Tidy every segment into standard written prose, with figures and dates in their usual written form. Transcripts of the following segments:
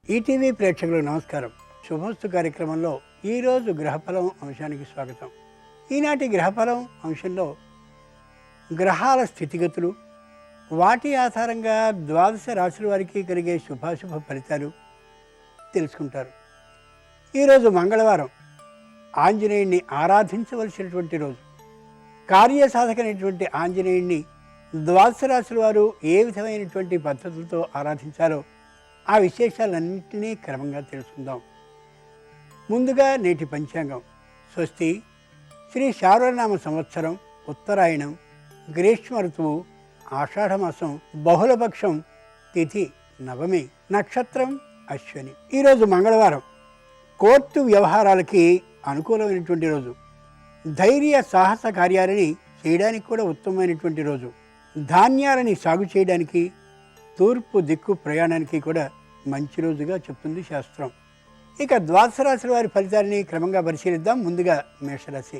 ETV ప్రేక్షకులకు నమస్కారం. శుభోస్తు కార్యక్రమంలో ఈరోజు గ్రహఫలం అంశానికి స్వాగతం. ఈనాటి గ్రహఫలం అంశంలో గ్రహాల స్థితిగతులు, వాటి ఆధారంగా ద్వాదశ రాశుల వారికి కలిగే శుభాశుభ ఫలితాలు తెలుసుకుంటారు. ఈరోజు మంగళవారం, ఆంజనేయుడిని ఆరాధించవలసినటువంటి రోజు. కార్యసాధకమైనటువంటి ఆంజనేయుడిని ద్వాదశ రాశుల వారు ఏ విధమైనటువంటి పద్ధతులతో ఆరాధించాలో ఆ విశేషాలన్నింటినీ క్రమంగా తెలుసుకుందాం. ముందుగా నేటి పంచాంగం. స్వస్తి శ్రీ శార్వనామ సంవత్సరం, ఉత్తరాయణం, గ్రీష్మ ఋతువు, ఆషాఢమాసం, బహుళపక్షం, తిథి నవమి, నక్షత్రం అశ్విని. ఈరోజు మంగళవారం. కోర్టు వ్యవహారాలకి అనుకూలమైనటువంటి రోజు. ధైర్య సాహస కార్యాలని చేయడానికి కూడా ఉత్తమమైనటువంటి రోజు. ధాన్యాలని సాగు చేయడానికి, తూర్పు దిక్కు ప్రయాణానికి కూడా మంచి రోజుగా చెప్తుంది శాస్త్రం. ఇక ద్వాదశ రాశుల వారి ఫలితాలని క్రమంగా పరిశీలిద్దాం. ముందుగా మేషరాశి.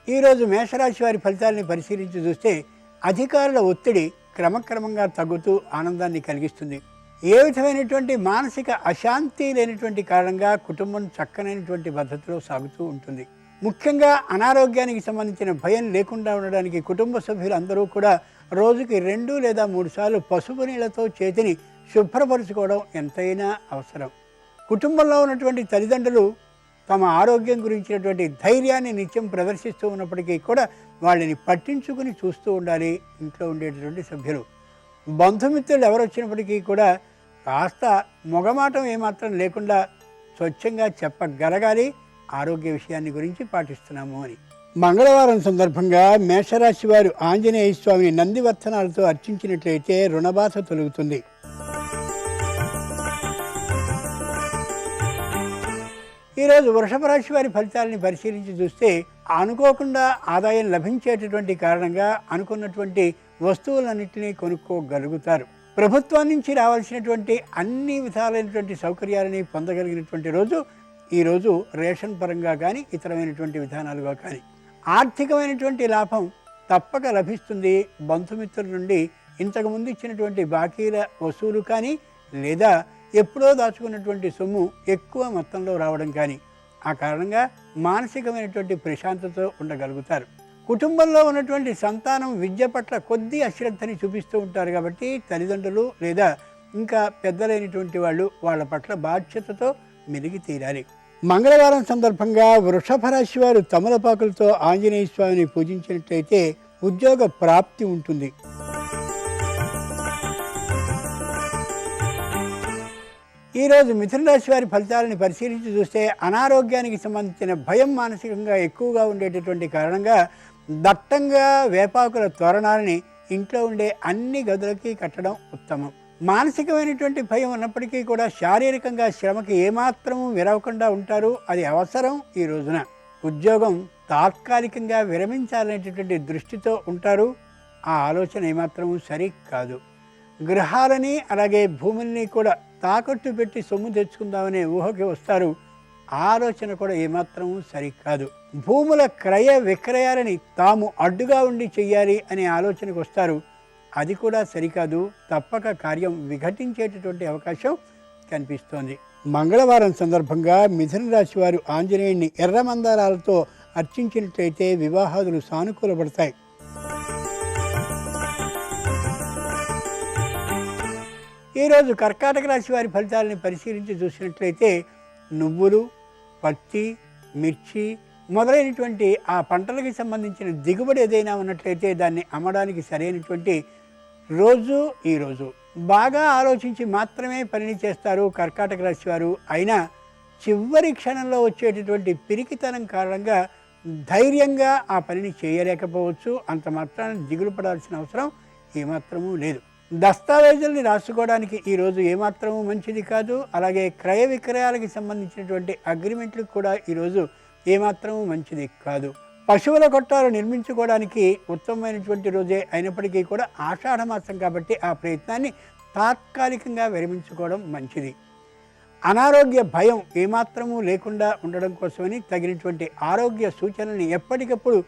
ఈరోజు మేషరాశి వారి ఫలితాలని పరిశీలించి చూస్తే అధికారుల ఒత్తిడి క్రమక్రమంగా తగ్గుతూ ఆనందాన్ని కలిగిస్తుంది. ఏ విధమైనటువంటి మానసిక అశాంతి లేనటువంటి కారణంగా కుటుంబం చక్కనైనటువంటి పద్ధతిలో సాగుతూ ఉంటుంది. ముఖ్యంగా అనారోగ్యానికి సంబంధించిన భయం లేకుండా ఉండడానికి కుటుంబ సభ్యులు అందరూ కూడా రోజుకి 2 లేదా 3 సార్లు పసుపు నీళ్లతో చేతిని శుభ్రపరచుకోవడం ఎంతైనా అవసరం. కుటుంబంలో ఉన్నటువంటి తల్లిదండ్రులు తమ ఆరోగ్యం గురించినటువంటి ధైర్యాన్ని నిత్యం ప్రదర్శిస్తూ ఉన్నప్పటికీ కూడా వాళ్ళని పట్టించుకుని చూస్తూ ఉండాలి ఇంట్లో ఉండేటటువంటి సభ్యులు. బంధుమిత్రులు ఎవరు వచ్చినప్పటికీ కూడా కాస్త మొగమాటం ఏమాత్రం లేకుండా స్వచ్ఛంగా చెప్పగలగాలి, ఆరోగ్య విషయాన్ని గురించి పాటిస్తున్నాము అని. మంగళవారం సందర్భంగా మేషరాశి వారు ఆంజనేయ స్వామిని నందివర్ధనాలతో అర్చించినట్లయితే రుణబాధ తొలగుతుంది. ఈరోజు వృషభ రాశి వారి ఫలితాలని పరిశీలించి చూస్తే అనుకోకుండా ఆదాయం లభించేటటువంటి కారణంగా అనుకున్నటువంటి వస్తువులన్నింటినీ కొనుక్కోగలుగుతారు. ప్రభుత్వం నుంచి రావాల్సినటువంటి అన్ని విధాలైనటువంటి సౌకర్యాలని పొందగలిగినటువంటి రోజు ఈరోజు. రేషన్ పరంగా కానీ ఇతరమైనటువంటి విధానాలుగా కానీ ఆర్థికమైనటువంటి లాభం తప్పక లభిస్తుంది. బంధుమిత్రుల నుండి ఇంతకుముందు ఇచ్చినటువంటి బాకీల వసూలు కానీ, లేదా ఎప్పుడో దాచుకున్నటువంటి సొమ్ము ఎక్కువ మొత్తంలో రావడం కానీ, ఆ కారణంగా మానసికమైనటువంటి ప్రశాంతతో ఉండగలుగుతారు. కుటుంబంలో ఉన్నటువంటి సంతానం విద్య పట్ల కొద్ది అశ్రద్ధని చూపిస్తూ ఉంటారు కాబట్టి తల్లిదండ్రులు లేదా ఇంకా పెద్దలైనటువంటి వాళ్ళు వాళ్ళ పట్ల బాధ్యతతో మెలిగి తీరాలి. మంగళవారం సందర్భంగా వృషభ రాశి వారు తమలపాకులతో ఆంజనేయ స్వామిని పూజించినట్లయితే ఉద్యోగ ప్రాప్తి ఉంటుంది. ఈరోజు మిథున రాశి వారి ఫలితాలను పరిశీలించి చూస్తే అనారోగ్యానికి సంబంధించిన భయం మానసికంగా ఎక్కువగా ఉండేటటువంటి కారణంగా దట్టంగా వేపాకుల తోరణాలని ఇంట్లో ఉండే అన్ని గదులకి కట్టడం ఉత్తమం. మానసికమైనటువంటి భయం ఉన్నప్పటికీ కూడా శారీరకంగా శ్రమకి ఏమాత్రము విరవకుండా ఉంటారు. అది అవసరం ఈ రోజున. ఉద్యోగం తాత్కాలికంగా విరమించాలనేటటువంటి దృష్టితో ఉంటారు. ఆ ఆలోచన ఏమాత్రము సరి కాదు. గృహాలని అలాగే భూముల్ని కూడా తాకట్టు పెట్టి సొమ్ము తెచ్చుకుందామనే ఊహకి వస్తారు. ఆ ఆలోచన కూడా ఏమాత్రము సరికాదు. భూముల క్రయ విక్రయాలని తాము అడ్డుగా ఉండి చెయ్యాలి అనే ఆలోచనకు వస్తారు. అది కూడా సరికాదు. తప్పక కార్యం విఘటించేటటువంటి అవకాశం కనిపిస్తోంది. మంగళవారం సందర్భంగా మిథున రాశి వారు ఆంజనేయుడిని ఎర్ర మందారాలతో అర్చించినట్లయితే వివాహాదులు సానుకూలపడతాయి. ఈరోజు కర్కాటక రాశి వారి ఫలితాలని పరిశీలించి చూసినట్లయితే నువ్వులు, పత్తి, మిర్చి మొదలైనటువంటి ఆ పంటలకి సంబంధించిన దిగుబడి ఏదైనా ఉన్నట్లయితే దాన్ని అమ్మడానికి సరైనటువంటి రోజు ఈరోజు. బాగా ఆలోచించి మాత్రమే పనిని చేస్తారు కర్కాటక రాశి వారు. అయినా చివరి క్షణంలో వచ్చేటటువంటి పిరికితనం కారణంగా ధైర్యంగా ఆ పనిని చేయలేకపోవచ్చు. అంత మాత్రాన్ని దిగులు పడాల్సిన అవసరం ఏమాత్రమూ లేదు. దస్తావేజుల్ని రాసుకోవడానికి ఈరోజు ఏమాత్రము మంచిది కాదు. అలాగే క్రయ విక్రయాలకి సంబంధించినటువంటి అగ్రిమెంట్లకు కూడా ఈరోజు ఏమాత్రము మంచిది కాదు. పశువుల కొట్టాలు నిర్మించుకోవడానికి ఉత్తమమైనటువంటి రోజే అయినప్పటికీ కూడా ఆషాఢమాసం కాబట్టి ఆ ప్రయత్నాన్ని తాత్కాలికంగా విరమించుకోవడం మంచిది. అనారోగ్య భయం ఏమాత్రము లేకుండా ఉండడం కోసమని తగినటువంటి ఆరోగ్య సూచనల్ని ఎప్పటికప్పుడు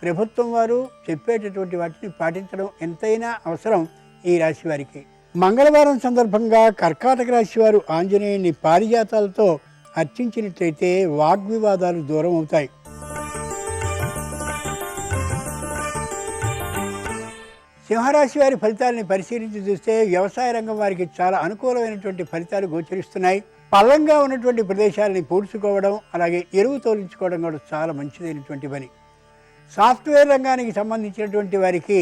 ప్రభుత్వం వారు చెప్పేటటువంటి వాటిని పాటించడం ఎంతైనా అవసరం ఈ రాశి వారికి. మంగళవారం సందర్భంగా కర్కాటక రాశి వారు ఆంజనేయుని పారిజాతాలతో అర్చించినట్లయితే వాగ్వివాదాలు దూరం అవుతాయి. సింహరాశి వారి ఫలితాలని పరిశీలించి చూస్తే వ్యవసాయ రంగం వారికి చాలా అనుకూలమైనటువంటి ఫలితాలు గోచరిస్తున్నాయి. పల్లంగా ఉన్నటువంటి ప్రదేశాలని పూడ్చుకోవడం, అలాగే ఎరువు తోలించుకోవడం కూడా చాలా మంచిదైనటువంటి పని. సాఫ్ట్వేర్ రంగానికి సంబంధించినటువంటి వారికి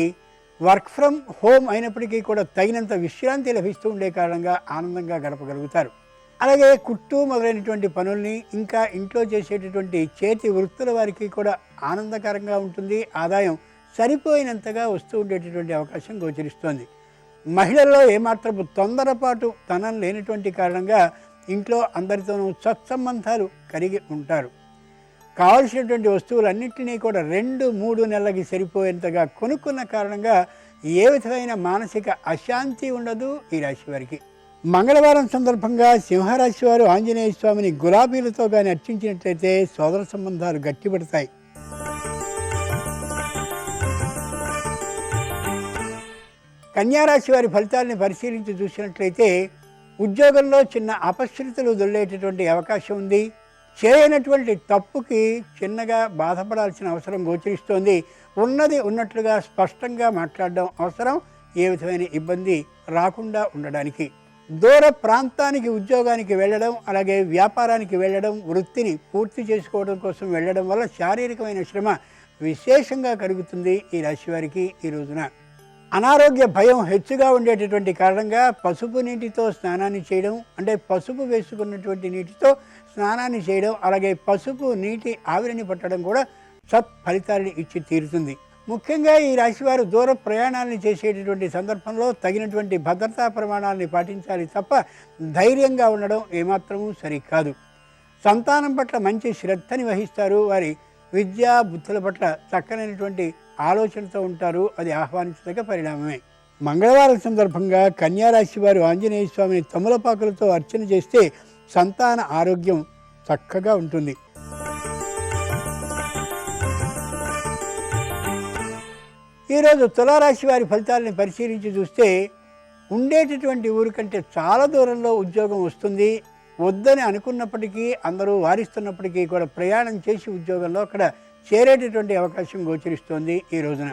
వర్క్ ఫ్రమ్ హోమ్ అయినప్పటికీ కూడా తగినంత విశ్రాంతి లభిస్తూ ఉండే కారణంగా ఆనందంగా గడపగలుగుతారు. అలాగే కుట్టు మొదలైనటువంటి పనుల్ని, ఇంకా ఇంట్లో చేసేటటువంటి చేతి వృత్తుల వారికి కూడా ఆనందకరంగా ఉంటుంది. ఆదాయం సరిపోయినంతగా వస్తూ ఉండేటటువంటి అవకాశం గోచరిస్తోంది. మహిళల్లో ఏమాత్రపు తొందరపాటు తనం లేనటువంటి కారణంగా ఇంట్లో అందరితోనూ సత్సంబంధాలు కలిగి ఉంటారు. కావలసినటువంటి వస్తువులన్నింటినీ కూడా 2-3 నెలలకి సరిపోయేంతగా కొనుక్కున్న కారణంగా ఏ విధమైన మానసిక అశాంతి ఉండదు ఈ రాశి వారికి. మంగళవారం సందర్భంగా సింహరాశి వారు ఆంజనేయ స్వామిని గులాబీలతో కానీ అర్చించినట్లయితే సోదర సంబంధాలు గట్టిపడతాయి. కన్యారాశి వారి ఫలితాలని పరిశీలించి చూసినట్లయితే ఉద్యోగంలో చిన్న అపశృతులు దొల్లేటటువంటి అవకాశం ఉంది. చేయనటువంటి తప్పుకి చిన్నగా బాధపడాల్సిన అవసరం గోచరిస్తోంది. ఉన్నది ఉన్నట్లుగా స్పష్టంగా మాట్లాడడం అవసరం, ఏ విధమైన ఇబ్బంది రాకుండా ఉండడానికి. దూర ప్రాంతానికి ఉద్యోగానికి వెళ్ళడం, అలాగే వ్యాపారానికి వెళ్ళడం, వృత్తిని పూర్తి చేసుకోవడం కోసం వెళ్ళడం వల్ల శారీరకమైన శ్రమ విశేషంగా కలుగుతుంది ఈ రాశి వారికి. ఈ రోజున అనారోగ్య భయం హెచ్చుగా ఉండేటటువంటి కారణంగా పసుపు నీటితో స్నానాన్ని చేయడం, అంటే పసుపు వేసుకున్నటువంటి నీటితో స్నానాన్ని చేయడం, అలాగే పసుపు నీటి ఆవిరిని పట్టడం కూడా సత్ఫలితాలను ఇచ్చి తీరుతుంది. ముఖ్యంగా ఈ రాశివారు దూర ప్రయాణాలను చేసేటటువంటి సందర్భంలో తగినటువంటి భద్రతా ప్రమాణాలని పాటించాలి తప్ప ధైర్యంగా ఉండడం ఏమాత్రమూ సరికాదు. సంతానం పట్ల మంచి శ్రద్ధని వహిస్తారు. వారి విద్యా బుద్ధుల పట్ల చక్కనైనటువంటి ఆలోచనతో ఉంటారు. అది ఆహ్వానించదగ్గ పరిణామమే. మంగళవారం సందర్భంగా కన్యారాశి వారు ఆంజనేయ స్వామిని తమలపాకులతో అర్చన చేస్తే సంతాన ఆరోగ్యం చక్కగా ఉంటుంది. ఈరోజు తులారాశి వారి ఫలితాలను పరిశీలించి చూస్తే ఉండేటటువంటి ఊరి కంటే చాలా దూరంలో ఉద్యోగం వస్తుంది. వద్దని అనుకున్నప్పటికీ, అందరూ వారిస్తున్నప్పటికీ కూడా ప్రయాణం చేసి ఉద్యోగంలో అక్కడ చేరేటటువంటి అవకాశం గోచరిస్తోంది. ఈ రోజున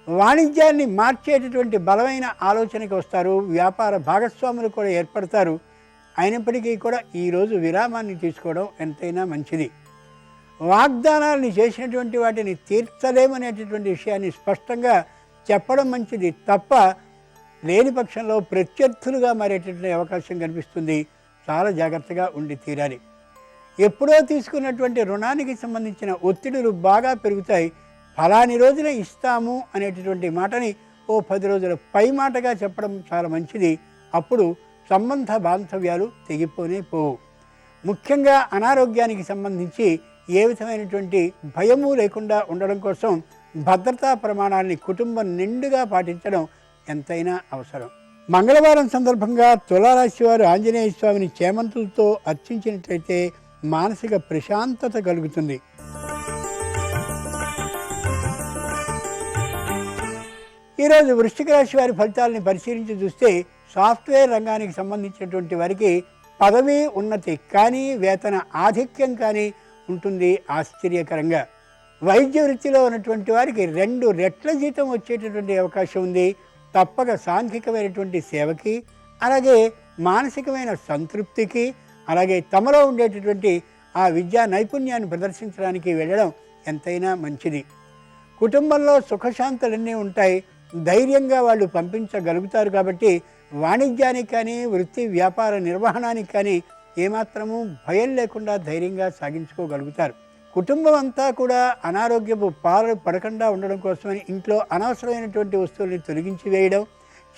వాణిజ్యాన్ని మార్చేటటువంటి బలమైన ఆలోచనకి వస్తారు. వ్యాపార భాగస్వాములు కూడా ఏర్పడతారు. అయినప్పటికీ కూడా ఈరోజు విరామాన్ని తీసుకోవడం ఎంతైనా మంచిది. వాగ్దానాలను చేసినటువంటి వాటిని తీర్చలేమనేటటువంటి విషయాన్ని స్పష్టంగా చెప్పడం మంచిది తప్ప లేని పక్షంలో ప్రత్యర్థులుగా మారేటటువంటి అవకాశం కనిపిస్తుంది. చాలా జాగ్రత్తగా ఉండి తీరాలి. ఎప్పుడో తీసుకున్నటువంటి రుణానికి సంబంధించిన ఒత్తిడులు బాగా పెరుగుతాయి. ఫలాని రోజున ఇస్తాము అనేటటువంటి మాటని 10 రోజుల పై మాటగా చెప్పడం చాలా మంచిది. అప్పుడు సంబంధ బాంధవ్యాలు తెగిపోనే పోవు. ముఖ్యంగా అనారోగ్యానికి సంబంధించి ఏ విధమైనటువంటి భయము లేకుండా ఉండడం కోసం భద్రతా ప్రమాణాలని కుటుంబం నిండుగా పాటించడం ఎంతైనా అవసరం. మంగళవారం సందర్భంగా తులారాశి వారు ఆంజనేయ స్వామిని చేమంతులతో అర్చించినట్లయితే మానసిక ప్రశాంతత కలుగుతుంది. ఈరోజు వృశ్చిక రాశి వారి ఫలితాలని పరిశీలించి చూస్తే సాఫ్ట్వేర్ రంగానికి సంబంధించినటువంటి వారికి పదవి ఉన్నతి కానీ వేతన ఆధిక్యం కానీ ఉంటుంది ఆశ్చర్యకరంగా. వైద్య వృత్తిలో ఉన్నటువంటి వారికి 2 రెట్ల జీతం వచ్చేటటువంటి అవకాశం ఉంది. తప్పక సాంఘికమైనటువంటి సేవకి, అలాగే మానసికమైన సంతృప్తికి, అలాగే తమలో ఉండేటటువంటి ఆ విద్యా నైపుణ్యాన్ని ప్రదర్శించడానికి వెళ్ళడం ఎంతైనా మంచిది. కుటుంబంలో సుఖశాంతులన్నీ ఉంటాయి. ధైర్యంగా వాళ్ళు పంపించగలుగుతారు. కాబట్టి వాణిజ్యానికి కానీ వృత్తి వ్యాపార నిర్వహణానికి కానీ ఏమాత్రము భయం లేకుండా ధైర్యంగా సాగించుకోగలుగుతారు. కుటుంబం అంతా కూడా అనారోగ్యపు పాలు పడకుండా ఉండడం కోసమని ఇంట్లో అనవసరమైనటువంటి వస్తువుల్ని తొలగించి వేయడం,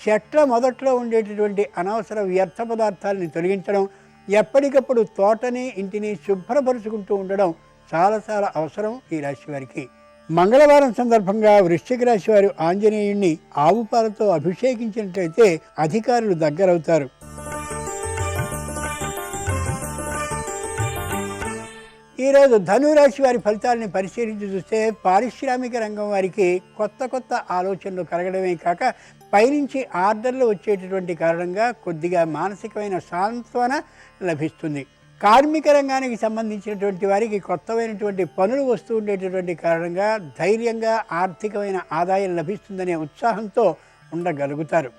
చెట్ల మొదట్లో ఉండేటటువంటి అనవసర వ్యర్థ పదార్థాలని తొలగించడం, ఎప్పటికప్పుడు తోటని ఇంటిని శుభ్రపరుచుకుంటూ ఉండడం చాలా చాలా అవసరం ఈ రాశి వారికి. మంగళవారం సందర్భంగా వృశ్చిక రాశి వారు ఆంజనేయుణ్ణి ఆవు పాలతో అభిషేకించినట్లయితే అధికారులు దగ్గరవుతారు. ఈరోజు ధనురాశి వారి ఫలితాలని పరిశీలించి చూస్తే పారిశ్రామిక రంగం వారికి కొత్త కొత్త ఆలోచనలు కలగడమే కాక పైనుంచి ఆర్డర్లు వచ్చేటటువంటి కారణంగా కొద్దిగా మానసికమైన సాంత్వన లభిస్తుంది. కార్మిక రంగానికి సంబంధించినటువంటి వారికి కొత్తమైనటువంటి పనులు వస్తూ ఉండేటటువంటి కారణంగా ధైర్యంగా ఆర్థికమైన ఆదాయం లభిస్తుందనే ఉత్సాహంతో ఉండగలుగుతారు.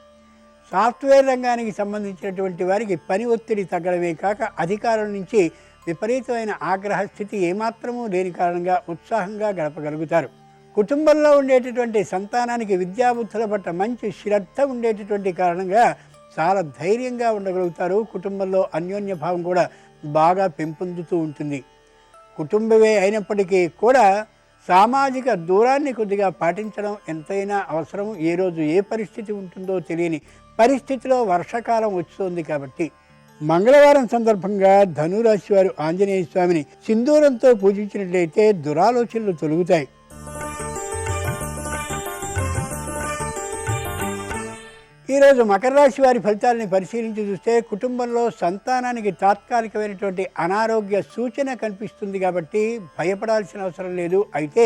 సాఫ్ట్వేర్ రంగానికి సంబంధించినటువంటి వారికి పని ఒత్తిడి తగ్గడమే కాక అధికారుల నుంచి విపరీతమైన ఆగ్రహ స్థితి ఏమాత్రమూ లేని కారణంగా ఉత్సాహంగా గడపగలుగుతారు. కుటుంబంలో ఉండేటటువంటి సంతానానికి విద్యాబుద్ధుల పట్ల మంచి శ్రద్ధ ఉండేటటువంటి కారణంగా చాలా ధైర్యంగా ఉండగలుగుతారు. కుటుంబంలో అన్యోన్య భావం కూడా బాగా పెంపొందుతూ ఉంటుంది. కుటుంబమే అయినప్పటికీ కూడా సామాజిక దూరాన్ని కొద్దిగా పాటించడం ఎంతైనా అవసరం. ఏ రోజు ఏ పరిస్థితి ఉంటుందో తెలియని పరిస్థితిలో వర్షాకాలం వస్తుంది కాబట్టి మంగళవారం సందర్భంగా ధనురాశి వారు ఆంజనేయ స్వామిని సింధూరంతో పూజించినట్లయితే దురాలోచనలు తొలగుతాయి. ఈరోజు మకర రాశి వారి ఫలితాలని పరిశీలించి చూస్తే కుటుంబంలో సంతానానికి తాత్కాలికమైనటువంటి అనారోగ్య సూచన కనిపిస్తుంది కాబట్టి భయపడాల్సిన అవసరం లేదు. అయితే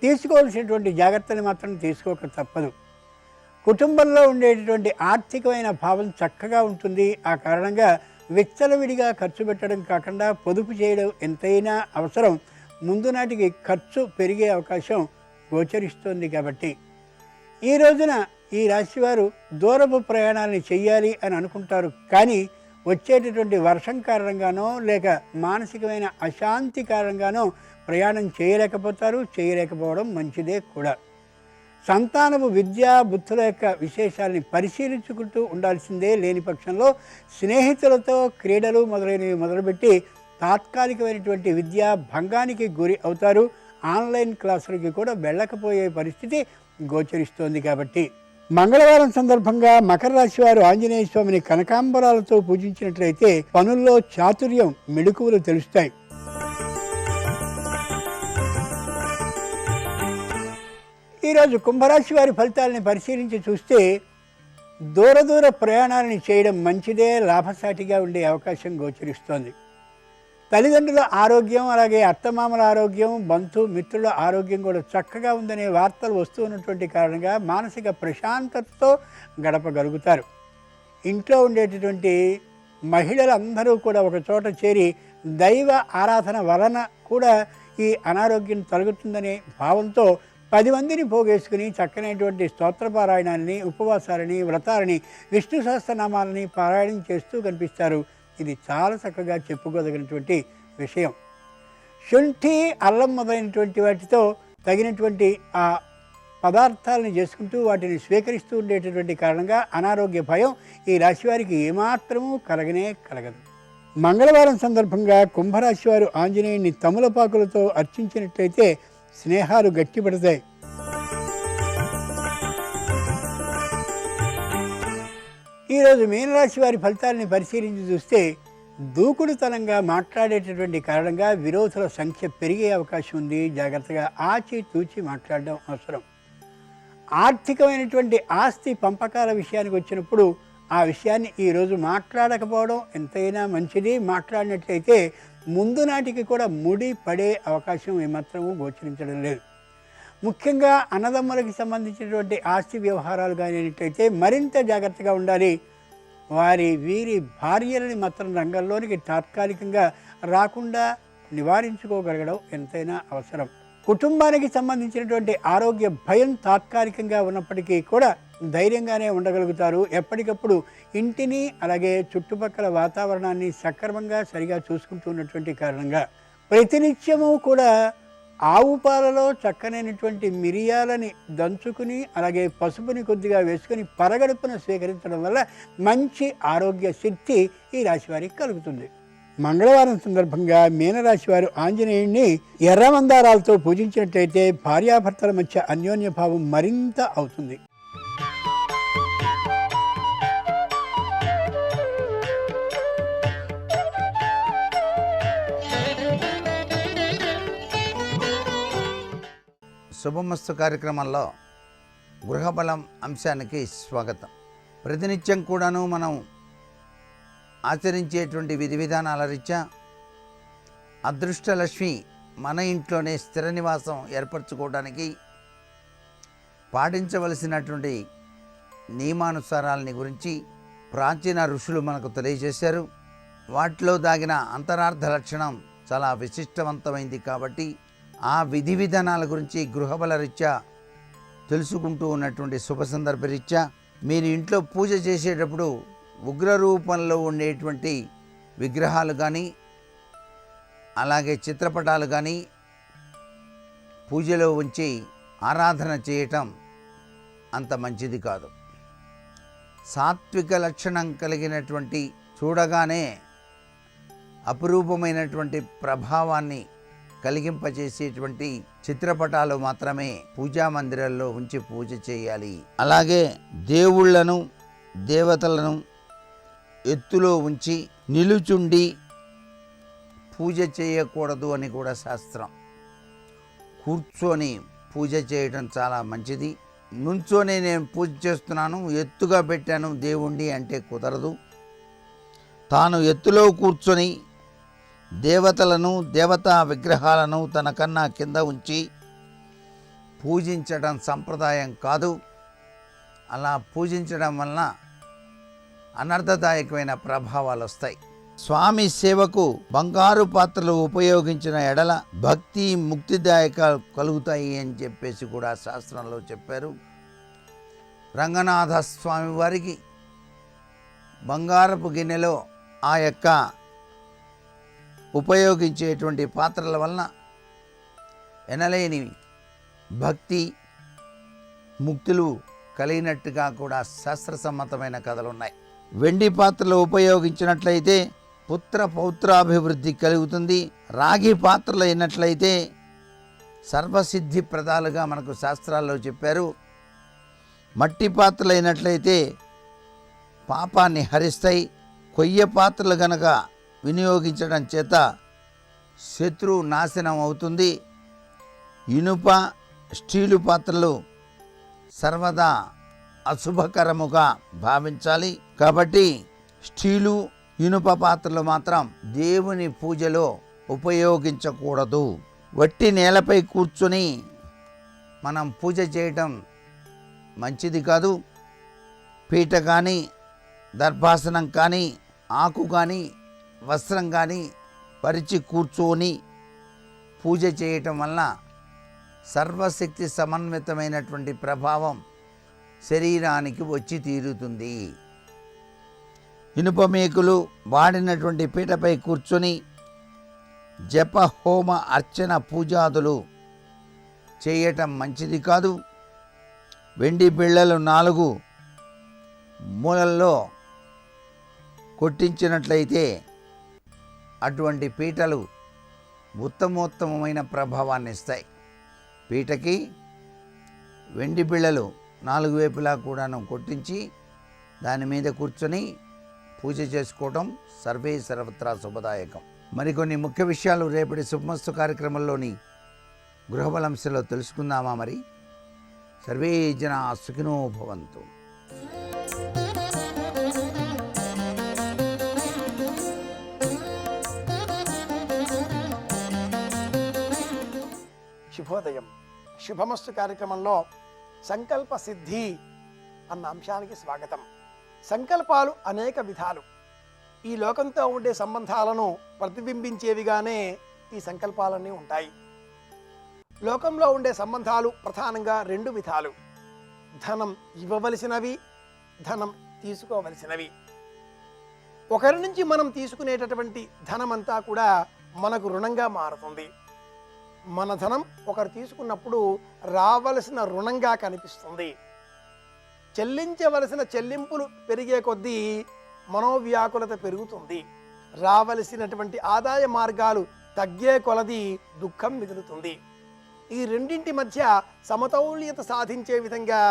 తీసుకోవాల్సినటువంటి జాగ్రత్తలు మాత్రం తీసుకోక తప్పదు. కుటుంబంలో ఉండేటటువంటి ఆర్థికమైన భావం చక్కగా ఉంటుంది. ఆ కారణంగా విచ్చలవిడిగా ఖర్చు పెట్టడం కాకుండా పొదుపు చేయడం ఎంతైనా అవసరం. ముందు నాటికి ఖర్చు పెరిగే అవకాశం గోచరిస్తుంది కాబట్టి ఈ రోజున ఈ రాశివారు దూరపు ప్రయాణాలని చెయ్యాలి అని అనుకుంటారు. కానీ వచ్చేటటువంటి వర్షం కారణంగానో లేక మానసికమైన అశాంతి కారణంగానో ప్రయాణం చేయలేకపోవడం మంచిదే కూడా. సంతానపు విద్యా బుద్ధుల యొక్క విశేషాలని పరిశీలించుకుంటూ ఉండాల్సిందే. లేని పక్షంలో స్నేహితులతో క్రీడలు మొదలైనవి మొదలుపెట్టి తాత్కాలికమైనటువంటి విద్యా భంగానికి గురి అవుతారు. ఆన్లైన్ క్లాసులకి కూడా వెళ్ళకపోయే పరిస్థితి గోచరిస్తోంది కాబట్టి మంగళవారం సందర్భంగా మకర రాశి వారు ఆంజనేయ స్వామిని కనకాంబరాలతో పూజించినట్లయితే పనుల్లో చాతుర్యం మెళకువలు తెలుస్తాయి. ఈరోజు కుంభరాశి వారి ఫలితాలని పరిశీలించి చూస్తే దూర ప్రయాణాలని చేయడం మంచిదే, లాభసాటిగా ఉండే అవకాశం గోచరిస్తోంది. తల్లిదండ్రుల ఆరోగ్యం, అలాగే అత్తమామల ఆరోగ్యం, మిత్రుల ఆరోగ్యం కూడా చక్కగా ఉందనే వార్తలు వస్తూ ఉన్నటువంటి కారణంగా మానసిక ప్రశాంతతతో గడపగలుగుతారు. ఇంట్లో ఉండేటటువంటి మహిళలందరూ కూడా ఒక చోట చేరి దైవ ఆరాధన వలన కూడా ఈ అనారోగ్యం తొలగుతుందనే భావంతో 10 మందిని పోగేసుకుని చక్కనైనటువంటి స్తోత్రపారాయణాన్ని, ఉపవాసాలని, వ్రతాలని, విష్ణు సహస్రనామాలని పారాయణం చేస్తూ కనిపిస్తారు. ఇది చాలా చక్కగా చెప్పుకోదగినటువంటి విషయం. శుంఠి, అల్లం మొదలైనటువంటి వాటితో తగినటువంటి ఆ పదార్థాలను చేసుకుంటూ వాటిని స్వీకరిస్తూ ఉండేటటువంటి కారణంగా అనారోగ్య భయం ఈ రాశివారికి ఏమాత్రమూ కలగదు. మంగళవారం సందర్భంగా కుంభరాశి వారు ఆంజనేయుని తమలపాకులతో అర్చించినట్లయితే స్నేహాలు గట్టిపడతాయి. ఈరోజు మీనరాశి వారి ఫలితాలని పరిశీలించి చూస్తే దూకుడుతనంగా మాట్లాడేటటువంటి కారణంగా విరోధుల సంఖ్య పెరిగే అవకాశం ఉంది. జాగ్రత్తగా ఆచితూచి మాట్లాడడం అవసరం. ఆర్థికమైనటువంటి ఆస్తి పంపకాల విషయానికి వచ్చినప్పుడు ఆ విషయాన్ని ఈరోజు మాట్లాడకపోవడం ఎంతైనా మంచిది. మాట్లాడినట్లయితే ముందు నాటికి కూడా ముడి పడే అవకాశం ఏమాత్రమూ గోచరించడం లేదు. ముఖ్యంగా అన్నదమ్ములకి సంబంధించినటువంటి ఆస్తి వ్యవహారాలు కానినట్లయితే మరింత జాగ్రత్తగా ఉండాలి. వీరి భార్యలని మాత్రం రంగంలోనికి తాత్కాలికంగా రాకుండా నివారించుకోగలగడం ఎంతైనా అవసరం. కుటుంబానికి సంబంధించినటువంటి ఆరోగ్య భయం తాత్కాలికంగా ఉన్నప్పటికీ కూడా ధైర్యంగానే ఉండగలుగుతారు. ఎప్పటికప్పుడు ఇంటిని అలాగే చుట్టుపక్కల వాతావరణాన్ని సక్రమంగా సరిగా చూసుకుంటున్నటువంటి కారణంగా ప్రతినిత్యము కూడా ఆవు పాలలో చక్కనైనటువంటి మిరియాలని దంచుకుని అలాగే పసుపుని కొద్దిగా వేసుకుని పరగడుపున స్వీకరించడం వల్ల మంచి ఆరోగ్య సిద్ధి ఈ రాశివారికి కలుగుతుంది. మంగళవారం సందర్భంగా మీనరాశి వారు ఆంజనేయుడిని ఎర్రమందారాలతో పూజించినట్లయితే భార్యాభర్తల మధ్య అన్యోన్య భావం మరింత అవుతుంది. శుభమస్తు కార్యక్రమంలో గృహబలం అంశానికి స్వాగతం. ప్రతినిత్యం కూడాను మనం ఆచరించేటువంటి విధి విధానాల రీత్యా అదృష్టలక్ష్మి మన ఇంట్లోనే స్థిర నివాసం ఏర్పరచుకోవడానికి పాటించవలసినటువంటి నియమానుసారాలని గురించి ప్రాచీన ఋషులు మనకు తెలియజేశారు. వాటిలో దాగిన అంతరార్థ లక్షణం చాలా విశిష్టవంతమైంది. కాబట్టి ఆ విధి విధానాల గురించి గృహబల రీత్యా తెలుసుకుంటూ ఉన్నటువంటి శుభ సందర్భ రీత్యా మీరు ఇంట్లో పూజ చేసేటప్పుడు ఉగ్ర రూపంలో ఉండేటువంటి విగ్రహాలు కానీ అలాగే చిత్రపటాలు కానీ పూజలో ఉంచి ఆరాధన చేయటం అంత మంచిది కాదు. సాత్విక లక్షణం కలిగినటువంటి చూడగానే అపురూపమైనటువంటి ప్రభావాన్ని కలిగింపజేసేటువంటి చిత్రపటాలు మాత్రమే పూజా మందిరాల్లో ఉంచి పూజ చేయాలి. అలాగే దేవుళ్లను దేవతలను ఎత్తులో ఉంచి నిలుచుండి పూజ చేయకూడదు అని కూడా శాస్త్రం. కూర్చొని పూజ చేయడం చాలా మంచిది. నుంచోనే నేను పూజ చేస్తున్నాను, ఎత్తుగా పెట్టాను దేవుణ్ణి అంటే కుదరదు. తాను ఎత్తులో కూర్చొని దేవతలను దేవతా విగ్రహాలను తన కన్నా కింద ఉంచి పూజించడం సంప్రదాయం కాదు. అలా పూజించడం వలన అనర్థదాయకమైన ప్రభావాలు వస్తాయి. స్వామి సేవకు బంగారు పాత్రలు ఉపయోగించిన ఎడల భక్తి ముక్తిదాయక కలుగుతాయి అని చెప్పేసి కూడా శాస్త్రంలో చెప్పారు. రంగనాథ స్వామి వారికి బంగారపు గిన్నెలో ఆ యొక్క ఉపయోగించేటువంటి పాత్రల వలన ఎనలేని భక్తి ముక్తులు కలిగినట్టుగా కూడా శాస్త్రసమ్మతమైన కథలు ఉన్నాయి. వెండి పాత్రలు ఉపయోగించినట్లయితే పుత్ర పౌత్రాభివృద్ధి కలుగుతుంది. రాగి పాత్రలు అయినట్లయితే సర్వసిద్ధి ప్రదాలుగా మనకు శాస్త్రాల్లో చెప్పారు. మట్టి పాత్రలు అయినట్లయితే పాపాన్ని హరిస్తాయి. కొయ్య పాత్రలు గనక వినియోగించడం చేత శత్రు నాశనం అవుతుంది. ఇనుప స్టీలు పాత్రలు సర్వదా అశుభకరముగా భావించాలి. కాబట్టి స్టీలు ఇనుప పాత్రలు మాత్రం దేవుని పూజలో ఉపయోగించకూడదు. వట్టి నేలపై కూర్చొని మనం పూజ చేయటం మంచిది కాదు. పీట కానీ దర్భాసనం కానీ ఆకు కానీ వస్త్రం కానీ పరిచి కూర్చొని పూజ చేయటం వలన సర్వశక్తి సమన్వితమైనటువంటి ప్రభావం శరీరానికి వచ్చి తీరుతుంది. ఇనుప మేకులు వాడినటువంటి పీటపై కూర్చొని జప హోమ అర్చన పూజాదులు చేయటం మంచిది కాదు. వెండి బిళ్ళలు 4 మూలల్లో కొట్టించినట్లయితే అటువంటి పీటలు ఉత్తమోత్తమమైన ప్రభావాన్ని ఇస్తాయి. పీటకి వెండి బిళ్ళలు 4 వైపులా కూడాను కొట్టించి దాని మీద కూర్చొని పూజ చేసుకోవడం సర్వే సర్వత్రా శుభదాయకం. మరికొన్ని ముఖ్య విషయాలు రేపటి శుభమస్తు కార్యక్రమంలోని గృహబలంశలో తెలుసుకుందామా? మరి సర్వే జనా సుఖినో భవంతు. శుభోదయం. శుభమస్తు కార్యక్రమంలో సంకల్ప సిద్ధి అన్న అంశానికి స్వాగతం. సంకల్పాలు అనేక విధాలు. ఈ లోకంతో ఉండే సంబంధాలను ప్రతిబింబించేవిగానే ఈ సంకల్పాలన్నీ ఉంటాయి. లోకంలో ఉండే సంబంధాలు ప్రధానంగా 2 విధాలు. ధనం ఇవ్వవలసినవి, ధనం తీసుకోవలసినవి. ఒకరి నుంచి మనం తీసుకునేటటువంటి ధనమంతా కూడా మనకు రుణంగా మారుతుంది. మన ధనం ఒకరు తీసుకున్నప్పుడు రావలసిన రుణంగా కనిపిస్తుంది. చెల్లించవలసిన చెల్లింపులు పెరిగే కొద్దీ మనోవ్యాకులత పెరుగుతుంది. రావలసినటువంటి ఆదాయ మార్గాలు తగ్గే కొలది దుఃఖం మిగులుతుంది. ఈ రెండింటి మధ్య సమతౌల్యత సాధించే విధంగా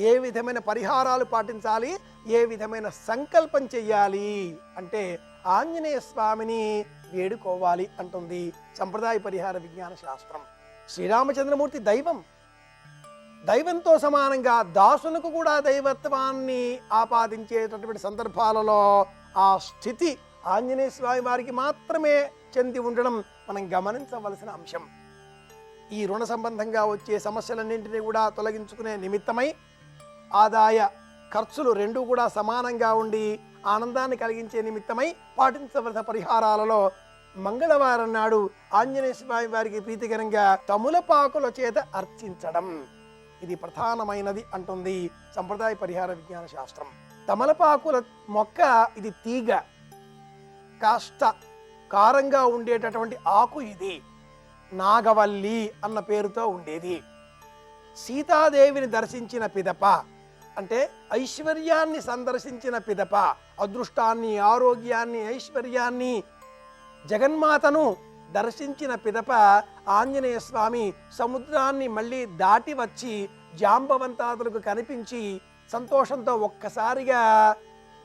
ఏ విధమైన పరిహారాలు పాటించాలి, ఏ విధమైన సంకల్పం చెయ్యాలి అంటే ఆంజనేయ స్వామిని వేడుకోవాలి అంటుంది సంప్రదాయ పరిహార విజ్ఞాన శాస్త్రం. శ్రీరామచంద్రమూర్తి దైవం. దైవంతో సమానంగా దాసులకు కూడా దైవత్వాన్ని ఆపాదించేటటువంటి సందర్భాలలో ఆ స్థితి ఆంజనేయ స్వామి వారికి మాత్రమే చెంది ఉండడం మనం గమనించవలసిన అంశం. ఈ రుణ సంబంధంగా వచ్చే సమస్యలన్నింటినీ కూడా తొలగించుకునే నిమిత్తమై ఆదాయ ఖర్చులు రెండూ కూడా సమానంగా ఉండి ఆనందాన్ని కలిగించే నిమిత్తమై పాటించవలసిన పరిహారాలలో మంగళవారం నాడు ఆంజనేయ స్వామి వారికి ప్రీతికరంగా తమలపాకుల చేత అర్చించడం ఇది ప్రధానమైనది అంటుంది సంప్రదాయ పరిహార విజ్ఞాన శాస్త్రం. తమలపాకుల మొక్క ఇది తీగ, కాస్త కారంగా ఉండేటటువంటి ఆకు. ఇది నాగవల్లి అన్న పేరుతో ఉండేది. సీతాదేవిని దర్శించిన పిదప అంటే ఐశ్వర్యాన్ని సందర్శించిన పిదప, అదృష్టాన్ని, ఆరోగ్యాన్ని, ఐశ్వర్యాన్ని, జగన్మాతను దర్శించిన పిదప ఆంజనేయ స్వామి సముద్రాన్ని మళ్ళీ దాటి వచ్చి జాంబవంతాదులకు కనిపించి సంతోషంతో ఒక్కసారిగా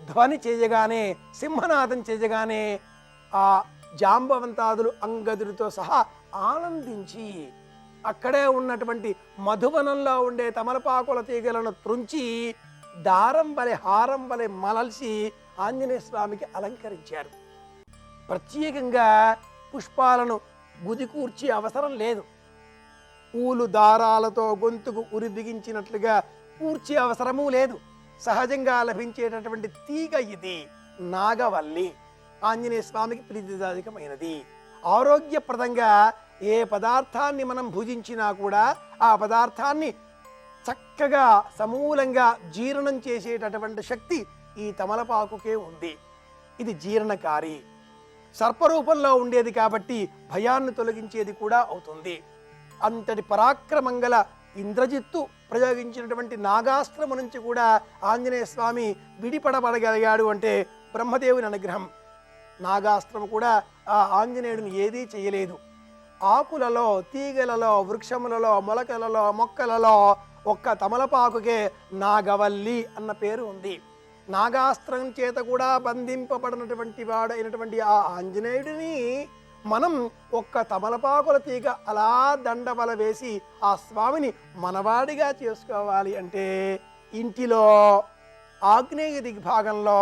ధ్వని చేయగానే, సింహనాదం చేయగానే ఆ జాంబవంతాదులు అంగదుడితో సహా ఆనందించి అక్కడే ఉన్నటువంటి మధువనంలో ఉండే తమలపాకుల తీగలను త్రుంచి దారం వలె, హారం వలె మలల్సి ఆంజనేయ స్వామికి అలంకరించారు. ప్రత్యేకంగా పుష్పాలను గుదికూర్చి అవసరం లేదు. పూలు దారాలతో గొంతుకు ఉరి బిగించినట్లుగా కూర్చే అవసరమూ లేదు. సహజంగా లభించేటటువంటి తీగ ఇది నాగవల్లి. ఆంజనేయ స్వామికి ప్రీతిదాయకమైనది. ఆరోగ్యప్రదంగా ఏ పదార్థాన్ని మనం భుజించినా కూడా ఆ పదార్థాన్ని చక్కగా సమూలంగా జీర్ణం చేసేటటువంటి శక్తి ఈ తమలపాకుకే ఉంది. ఇది జీర్ణకారి. సర్పరూపంలో ఉండేది కాబట్టి భయాన్ని తొలగించేది కూడా అవుతుంది. అంతటి పరాక్రమంగల ఇంద్రజిత్తు ప్రయోగించినటువంటి నాగాస్త్రము నుంచి కూడా ఆంజనేయ స్వామి విడిపడబడగలిగాడు అంటే బ్రహ్మదేవుని అనుగ్రహం. నాగాస్త్రం కూడా ఆ ఆంజనేయుడిని ఏదీ చేయలేదు. ఆకులలో, తీగలలో, వృక్షములలో, మొలకలలో, మొక్కలలో ఒక్క తమలపాకుకే నాగవల్లి అన్న పేరు ఉంది. నాగాస్త్రం చేత కూడా బంధింపబడినటువంటి వాడైనటువంటి ఆ ఆంజనేయుడిని మనం ఒక్క తమలపాకుల తీగ అలా దండబల వేసి ఆ స్వామిని మనవాడిగా చేసుకోవాలి అంటే ఇంటిలో ఆగ్నేయ దిగ్భాగంలో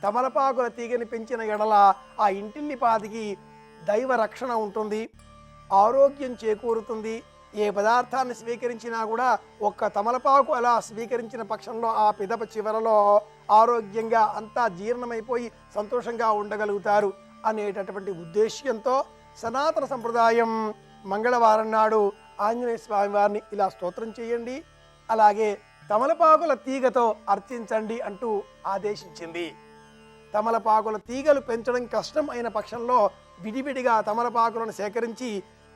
తమలపాకుల తీగని పెంచిన ఎడల ఆ ఇంటిల్లిపాదికి దైవ రక్షణ ఉంటుంది, ఆరోగ్యం చేకూరుతుంది. ఏ పదార్థాన్ని స్వీకరించినా కూడా ఒక్క తమలపాకు అలా స్వీకరించిన పక్షంలో ఆ పిదప చివరలో ఆరోగ్యంగా అంతా జీర్ణమైపోయి సంతోషంగా ఉండగలుగుతారు అనేటటువంటి ఉద్దేశ్యంతో సనాతన సంప్రదాయం మంగళవారం నాడు ఆంజనేయ స్వామి వారిని ఇలా స్తోత్రం చేయండి, అలాగే తమలపాకుల తీగతో అర్చించండి అంటూ ఆదేశించింది. తమలపాకుల తీగలు పెంచడం కష్టం అయిన పక్షంలో విడివిడిగా తమలపాకులను సేకరించి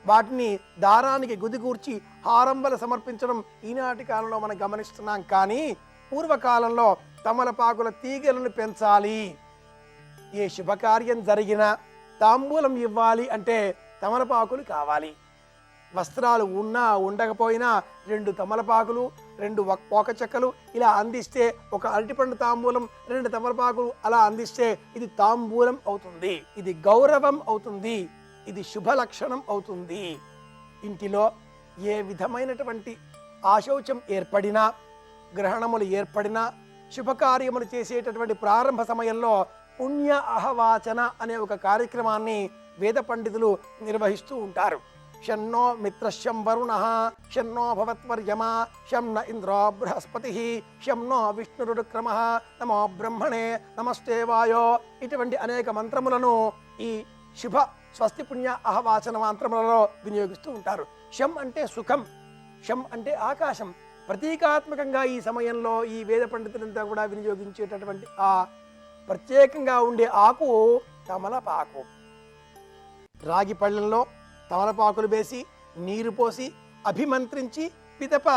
వాటిని దారానికి గుదికూర్చి హారంబల సమర్పించడం ఈనాటి కాలంలో మనం గమనిస్తున్నాం. కానీ పూర్వకాలంలో తమలపాకుల తీగలను పెంచాలి. ఏ శుభకార్యం జరిగినా తాంబూలం ఇవ్వాలి అంటే తమలపాకులు కావాలి. వస్త్రాలు ఉన్నా ఉండకపోయినా 2 తమలపాకులు, 2 పోక చెక్కలు ఇలా అందిస్తే, ఒక అరటిపండు తాంబూలం, 2 తమలపాకులు అలా అందిస్తే ఇది తాంబూలం అవుతుంది. ఇది గౌరవం అవుతుంది. ఇది శుభ లక్షణం అవుతుంది. ఇంటిలో ఏ విధమైనటువంటి ఆశౌచం ఏర్పడినా, గ్రహణములు ఏర్పడినా, శుభకార్యములు చేసేటటువంటి ప్రారంభ సమయంలో పుణ్య అహవాచన అనే ఒక కార్యక్రమాన్ని వేద పండితులు నిర్వహిస్తూ ఉంటారు. షన్నో మిత్రశం వరుణః షన్నో భవత్వర్యమా షం న ఇంద్రో బృహస్పతి షం నో విష్ణురుక్రమః నమో బ్రహ్మణే నమస్తే వాయో ఇటువంటి అనేక మంత్రములను ఈ శుభ స్వస్తి పుణ్య అహవాచన మంత్రములలో వినియోగిస్తూ ఉంటారు. షం అంటే సుఖం, షం అంటే ఆకాశం. ప్రతీకాత్మకంగా ఈ సమయంలో ఈ వేద పండితులంతా కూడా వినియోగించేటటువంటి ఆ ప్రత్యేకంగా ఉండే ఆకు తమలపాకు. రాగి పళ్ళెంలో తమలపాకులు వేసి నీరు పోసి అభిమంత్రించి పిదప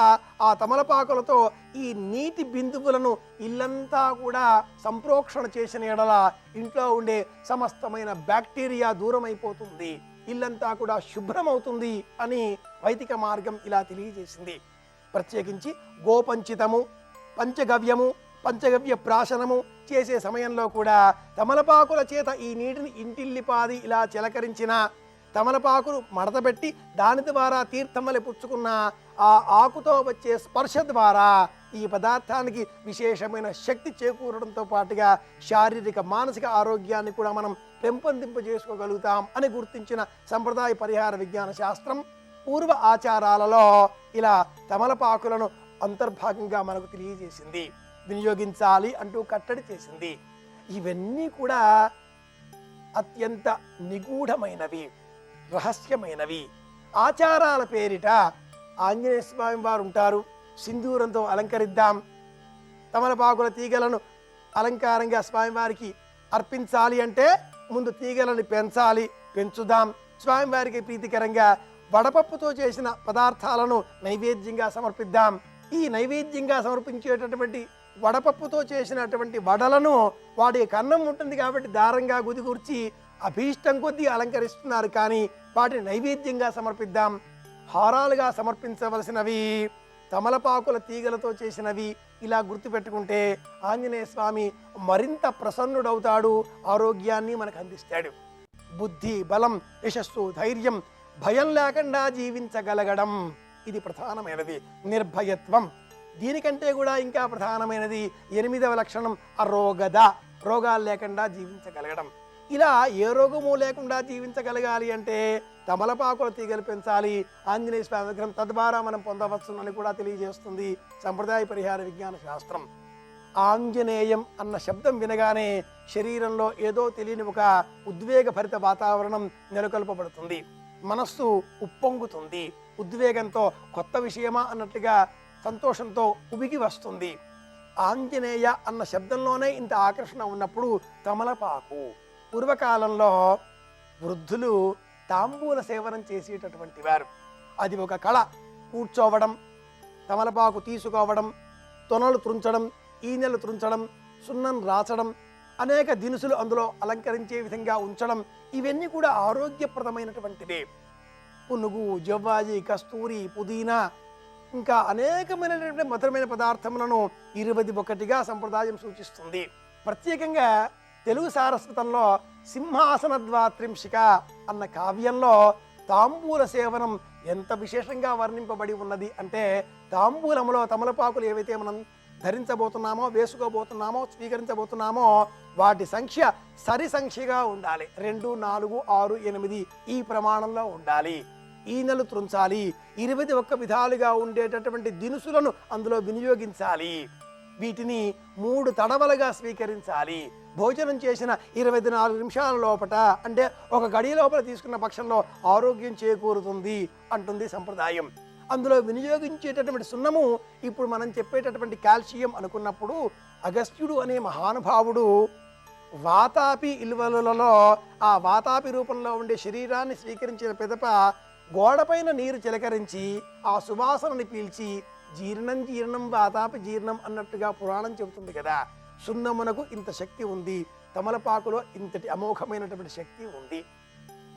ఆ తమలపాకులతో ఈ నీటి బిందువులను ఇల్లంతా కూడా సంప్రోక్షణ చేసిన ఎడల ఇంట్లో ఉండే సమస్తమైన బ్యాక్టీరియా దూరం అయిపోతుంది, ఇల్లంతా కూడా శుభ్రమవుతుంది అని వైదిక మార్గం ఇలా తెలియజేసింది. ప్రత్యేకించి గోపంచితము, పంచగవ్యము, పంచగవ్య ప్రాశనము చేసే సమయంలో కూడా తమలపాకుల చేత ఈ నీటిని ఇంటిల్లిపాది ఇలా చిలకరించిన, తమలపాకులు మడతబెట్టి దాని ద్వారా తీర్థం వలె పుచ్చుకున్న ఆ ఆకుతో వచ్చే స్పర్శ ద్వారా ఈ పదార్థానికి విశేషమైన శక్తి చేకూరడంతో పాటుగా శారీరక మానసిక ఆరోగ్యాన్ని కూడా మనం పెంపొందింపజేసుకోగలుగుతాం అని గుర్తించిన సంప్రదాయ పరిహార విజ్ఞాన శాస్త్రం పూర్వ ఆచారాలలో ఇలా తమలపాకులను అంతర్భాగంగా మనకు తెలియజేసింది, వినియోగించాలి అంటూ కట్టడి చేసింది. ఇవన్నీ కూడా అత్యంత నిగూఢమైనవి, రహస్యమైనవి. ఆచారాల పేరిట ఆంజనేయ స్వామి వారు ఉంటారు, సింధూరంతో అలంకరిద్దాం, తమలపాకుల తీగలను అలంకారంగా స్వామివారికి అర్పించాలి అంటే ముందు తీగలను పెంచాలి, పెంచుదాం. స్వామివారికి ప్రీతికరంగా వడపప్పుతో చేసిన పదార్థాలను నైవేద్యంగా సమర్పిద్దాం. ఈ నైవేద్యంగా సమర్పించేటటువంటి వడపప్పుతో చేసినటువంటి వడలను వాడి కన్నం ఉంటుంది కాబట్టి దారంగా గుదిగూర్చి అభీష్టం కొద్దీ అలంకరిస్తున్నారు, కానీ వాటిని నైవేద్యంగా సమర్పిద్దాం. హారాలుగా సమర్పించవలసినవి తమలపాకుల తీగలతో చేసినవి. ఇలా గుర్తుపెట్టుకుంటే ఆంజనేయ స్వామి మరింత ప్రసన్నుడవుతాడు, ఆరోగ్యాన్ని మనకు అందిస్తాడు. బుద్ధి, బలం, యశస్సు, ధైర్యం, భయం లేకుండా జీవించగలగడం ఇది ప్రధానమైనది. నిర్భయత్వం, దీనికంటే కూడా ఇంకా ప్రధానమైనది 8వ లక్షణం అరోగద, రోగాలు లేకుండా జీవించగలగడం. ఇలా ఏ రోగము లేకుండా జీవించగలగాలి అంటే తమలపాకుల తీగలు పెంచాలి. ఆంజనేయ స్వామి విగ్రహం తద్వారా మనం పొందవచ్చు అని కూడా తెలియజేస్తుంది సంప్రదాయ పరిహార విజ్ఞాన శాస్త్రం. ఆంజనేయం అన్న శబ్దం వినగానే శరీరంలో ఏదో తెలియని ఒక ఉద్వేగభరిత వాతావరణం నెలకొల్పబడుతుంది, మనస్సు ఉప్పొంగుతుంది, ఉద్వేగంతో కొత్త విషయమా అన్నట్లుగా సంతోషంతో ఉబికి వస్తుంది. ఆంజనేయ అన్న శబ్దంలోనే ఇంత ఆకర్షణ ఉన్నప్పుడు తమలపాకు. పూర్వకాలంలో వృద్ధులు తాంబూల సేవనం చేసేటటువంటి వారు. అది ఒక కళ. కూర్చోవడం, తమలపాకు తీసుకోవడం, తొనలు త్రుంచడం, ఈనెలు త్రుంచడం, సున్నం రాచడం, అనేక దినుసులు అందులో అలంకరించే విధంగా ఉంచడం, ఇవన్నీ కూడా ఆరోగ్యప్రదమైనటువంటివే. పునుగు, జవ్వాజి, కస్తూరి, పుదీనా, ఇంకా అనేకమైనటువంటి మధురమైన పదార్థములను 21గా సంప్రదాయం సూచిస్తుంది. ప్రత్యేకంగా తెలుగు సారస్వతంలో సింహాసన ద్వాత్రింశిక అన్న కావ్యంలో తాంబూల సేవనం ఎంత విశేషంగా వర్ణింపబడి ఉన్నది అంటే, తాంబూలంలో తమలపాకులు ఏవైతే మనం ధరించబోతున్నామో, వేసుకోబోతున్నామో, స్వీకరించబోతున్నామో వాటి సంఖ్య సరి సంఖ్యగా ఉండాలి. 2, 4, 6, 8 ఈ ప్రమాణంలో ఉండాలి. ఈనెలు త్రుంచాలి. 21 విధాలుగా ఉండేటటువంటి దినుసులను అందులో వినియోగించాలి. వీటిని 3 తడవలుగా స్వీకరించాలి. భోజనం చేసిన 24 నిమిషాల లోపట, అంటే ఒక గడి లోపల తీసుకున్న పక్షంలో ఆరోగ్యం చేకూరుతుంది అంటుంది సంప్రదాయం. అందులో వినియోగించేటటువంటి సున్నము ఇప్పుడు మనం చెప్పేటటువంటి కాల్షియం అనుకున్నప్పుడు, అగస్త్యుడు అనే మహానుభావుడు వాతాపి ఇల్వలలో ఆ వాతాపి రూపంలో ఉండే శరీరాన్ని స్వీకరించిన పిదప గోడపైన నీరు చిలకరించి ఆ సువాసనని పీల్చి జీర్ణం జీర్ణం వాతాపి జీర్ణం అన్నట్టుగా పురాణం చెబుతుంది కదా. సున్నమునకు ఇంత శక్తి ఉంది, తమలపాకులో ఇంతటి అమోఘమైనటువంటి శక్తి ఉంది.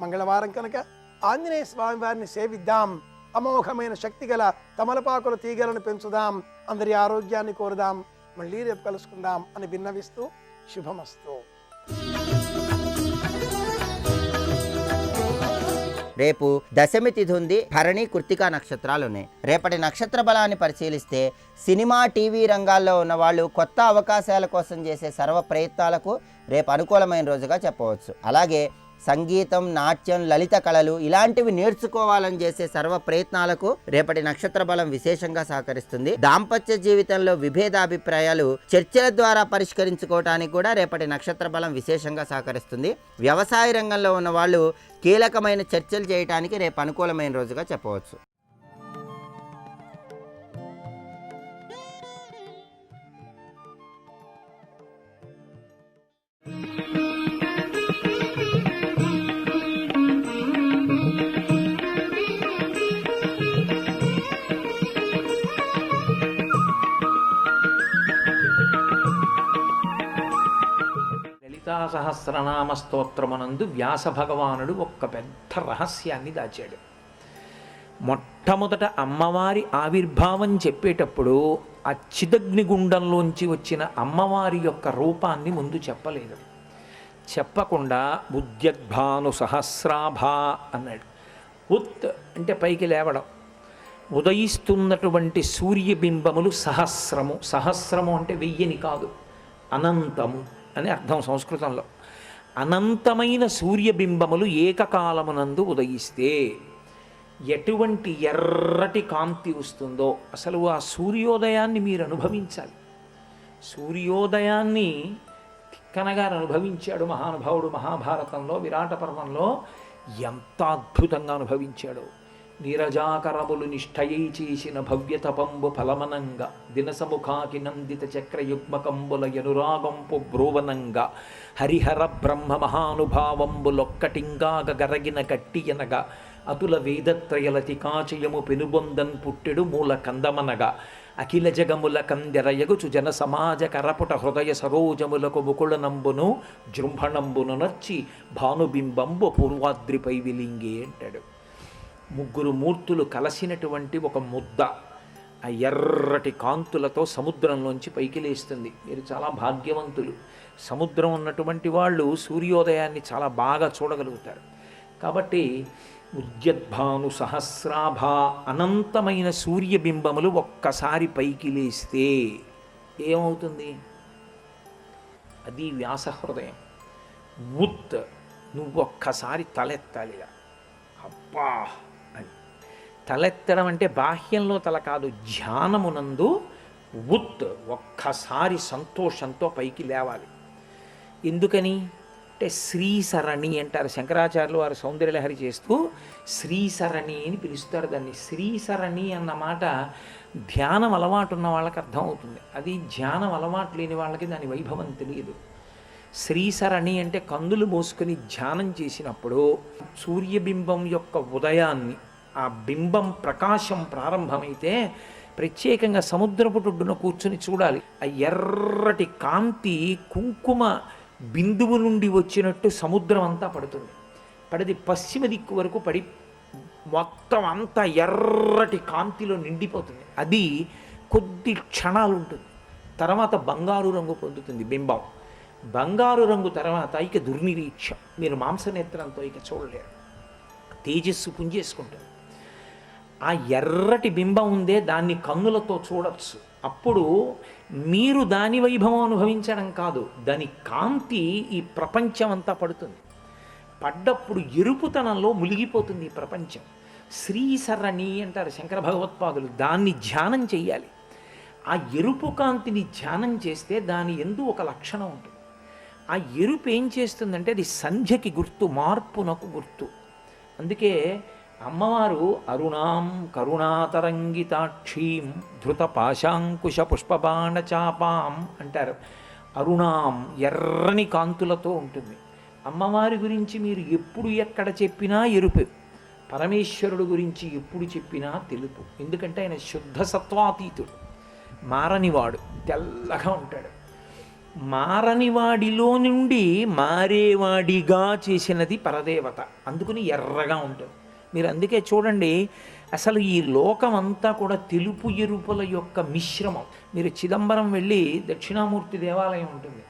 మంగళవారం కనుక ఆంజనేయ స్వామి వారిని సేవిద్దాం, అమోఘమైన శక్తి గల తమలపాకుల తీగలను పెంచుదాం, అందరి ఆరోగ్యాన్ని కోరుదాం. మళ్ళీ రేపు కలుసుకుందాం అని విన్నవిస్తూ శుభమస్తు. రేపు దశమి తిథి ఉంది. భరణి, కృత్తికా నక్షత్రాలు ఉన్నాయి. రేపటి నక్షత్ర బలాన్ని పరిశీలిస్తే సినిమా, టీవీ రంగాల్లో ఉన్న వాళ్ళు కొత్త అవకాశాల కోసం చేసే సర్వ ప్రయత్నాలకు రేపు అనుకూలమైన రోజుగా చెప్పవచ్చు. అలాగే సంగీతం, నాట్యం, లలిత కళలు ఇలాంటివి నేర్చుకోవాలని చేసే సర్వ ప్రయత్నాలకు రేపటి నక్షత్ర బలం విశేషంగా సహకరిస్తుంది. దాంపత్య జీవితంలో విభేదాభిప్రాయాలు చర్చల ద్వారా పరిష్కరించుకోవడానికి కూడా రేపటి నక్షత్ర బలం విశేషంగా సహకరిస్తుంది. వ్యవసాయ రంగంలో ఉన్న వాళ్ళు కీలకమైన చర్చలు చేయడానికి రేపు అనుకూలమైన రోజుగా చెప్పవచ్చు. సహస్రనామ స్తోత్రమునందు వ్యాస భగవానుడు ఒక్క పెద్ద రహస్యాన్ని దాచాడు. మొట్టమొదట అమ్మవారి ఆవిర్భావం చెప్పేటప్పుడు ఆ చిదగ్నిగుండంలోంచి వచ్చిన అమ్మవారి యొక్క రూపాన్ని ముందు చెప్పలేదు. చెప్పకుండా ఉద్యగ్భాను సహస్రాభ అన్నాడు. ఉత్ అంటే పైకి లేవడం, ఉదయిస్తున్నటువంటి సూర్యబింబములు సహస్రము. సహస్రము అంటే వెయ్యని కాదు, అనంతము అని అర్థం సంస్కృతంలో. అనంతమైన సూర్యబింబములు ఏకకాలమునందు ఉదయిస్తే ఎటువంటి ఎర్రటి కాంతి వస్తుందో అసలు ఆ సూర్యోదయాన్ని మీరు అనుభవించాలి. సూర్యోదయాన్ని తిక్కనగా అనుభవించాడు మహానుభావుడు మహాభారతంలో, విరాట పర్వంలో ఎంత అద్భుతంగా అనుభవించాడో. నీరజాకరములు నిష్ఠయై చేసిన భవ్యతపంబు ఫలమనంగా దినసముఖాకి నందిత చక్రయుగ్మకంబుల యనురాగంపు బ్రోవనంగా హరిహర బ్రహ్మ మహానుభావంబులొక్కటింగాగ గరగిన కట్టియనగా అతుల వేదత్రయలతి కాచయము పెనుబొందన్ పుట్టెడు మూల కందమనగా అఖిల జగముల కందెరయగుచు జన సమాజ కరపుట హృదయ సరోజములకు ముకుళనంబును జృంభణంబును నర్చి భానుబింబంబు పూర్వాద్రిపై విలింగే అంటాడు. ముగ్గురు మూర్తులు కలసినటువంటి ఒక ముద్ద ఆ ఎర్రటి కాంతులతో సముద్రంలోంచి పైకి లేస్తుంది. మీరు చాలా భాగ్యవంతులు. సముద్రం ఉన్నటువంటి వాళ్ళు సూర్యోదయాన్ని చాలా బాగా చూడగలుగుతారు. కాబట్టి ఉద్యద్భాను సహస్రాభ, అనంతమైన సూర్యబింబములు ఒక్కసారి పైకి లేస్తే ఏమవుతుంది? అది వ్యాసహృదయం. ఉత్ నువ్వు ఒక్కసారి తలెత్తాలిగా, అబ్బా అని. తలెత్తడం అంటే బాహ్యంలో తల కాదు, ధ్యానమునందు ఉత్ ఒక్కసారి సంతోషంతో పైకి లేవాలి. ఎందుకని అంటే శ్రీసరణి అంటారు శంకరాచార్యులు వారు సౌందర్యలహరి చేస్తూ. శ్రీసరణి అని పిలుస్తారు దాన్ని. శ్రీసరణి అన్న మాట ధ్యానం అలవాటు ఉన్న వాళ్ళకి అర్థమవుతుంది. అది ధ్యానం అలవాటు లేని వాళ్ళకి దాని వైభవం తెలియదు. శ్రీసరణి అంటే కందులు మోసుకొని ధ్యానం చేసినప్పుడు సూర్యబింబం యొక్క ఉదయాన్ని, ఆ బింబం ప్రకాశం ప్రారంభమైతే ప్రత్యేకంగా సముద్రపుటొడ్డున కూర్చుని చూడాలి. ఆ ఎర్రటి కాంతి కుంకుమ బిందువు నుండి వచ్చినట్టు సముద్రం అంతా పడుతుంది. పడిది పశ్చిమ దిక్కు వరకు పడి మొత్తం అంతా ఎర్రటి కాంతిలో నిండిపోతుంది. అది కొద్ది క్షణాలు ఉంటుంది, తర్వాత బంగారు రంగు పొందుతుంది బింబం. బంగారు రంగు తర్వాత ఇక దుర్నిరీక్షం, మీరు మాంసనేత్రంతో ఇక చూడలేరు, తేజస్సు పుంజేసుకుంటుంది. ఆ ఎర్రటి బింబం ఉందే దాన్ని కన్నులతో చూడొచ్చు. అప్పుడు మీరు దాని వైభవం అనుభవించడం కాదు, దాని కాంతి ఈ ప్రపంచం అంతా పడుతుంది. పడ్డప్పుడు ఎరుపుతనంలో మునిగిపోతుంది ఈ ప్రపంచం. శ్రీసరణి అంటారు శంకర భగవత్పాదులు. దాన్ని ధ్యానం చెయ్యాలి. ఆ ఎరుపు కాంతిని ధ్యానం చేస్తే దాని యందు ఒక లక్షణం ఉంటుంది. ఆ ఎరుపు ఏం చేస్తుందంటే అది సంధ్యకి గుర్తు, మార్పునకు గుర్తు. అందుకే అమ్మవారు అరుణాం కరుణాతరంగితాక్షీం ధృత పాశాంకుశ పుష్పబాణ చాపాం అంటారు. అరుణాం ఎర్రని కాంతులతో ఉంటుంది. అమ్మవారి గురించి మీరు ఎప్పుడు ఎక్కడ చెప్పినా ఎరుపు, పరమేశ్వరుడు గురించి ఎప్పుడు చెప్పినా తెలుపు. ఎందుకంటే ఆయన శుద్ధ సత్వాతీతుడు, మారనివాడు, తెల్లగా ఉంటాడు. మారనివాడిలో నుండి మారేవాడిగా చేసినది పరదేవత, అందుకని ఎర్రగా ఉంటుంది. మీరు అందుకే చూడండి, అసలు ఈ లోకం అంతా కూడా తెలుపు ఎరుపుల యొక్క మిశ్రమం. మీరు చిదంబరం వెళ్ళి దక్షిణామూర్తి దేవాలయం ఉంటుంది.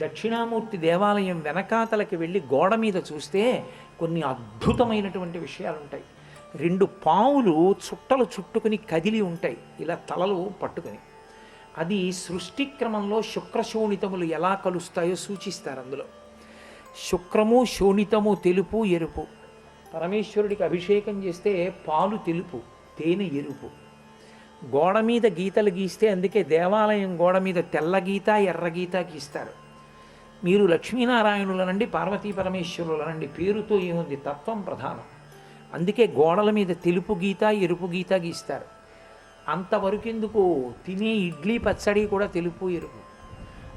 దక్షిణామూర్తి దేవాలయం వెనకాతలకి వెళ్ళి గోడ మీద చూస్తే కొన్ని అద్భుతమైనటువంటి విషయాలు ఉంటాయి. 2 పావులు చుట్టలు చుట్టుకుని కదిలి ఉంటాయి, ఇలా తలలు పట్టుకుని. అది సృష్టి క్రమంలో శుక్రశోణితములు ఎలా కలుస్తాయో సూచిస్తారు. అందులో శుక్రము శోణితము తెలుపు ఎరుపు. పరమేశ్వరుడికి అభిషేకం చేస్తే పాలు తెలుపు, తేనె ఎరుపు. గోడ మీద గీతలు గీస్తే అందుకే దేవాలయం గోడ మీద తెల్ల గీత ఎర్ర గీత గీస్తారు. మీరు లక్ష్మీనారాయణులనండి, పార్వతీ పరమేశ్వరులనండి, పేరుతో ఏముంది, తత్వం ప్రధానం. అందుకే గోడల మీద తెలుపు గీత ఎరుపు గీత గీస్తారు. అంతవరకెందుకు, తినే ఇడ్లీ పచ్చడి కూడా తెలుపు ఎరుపు.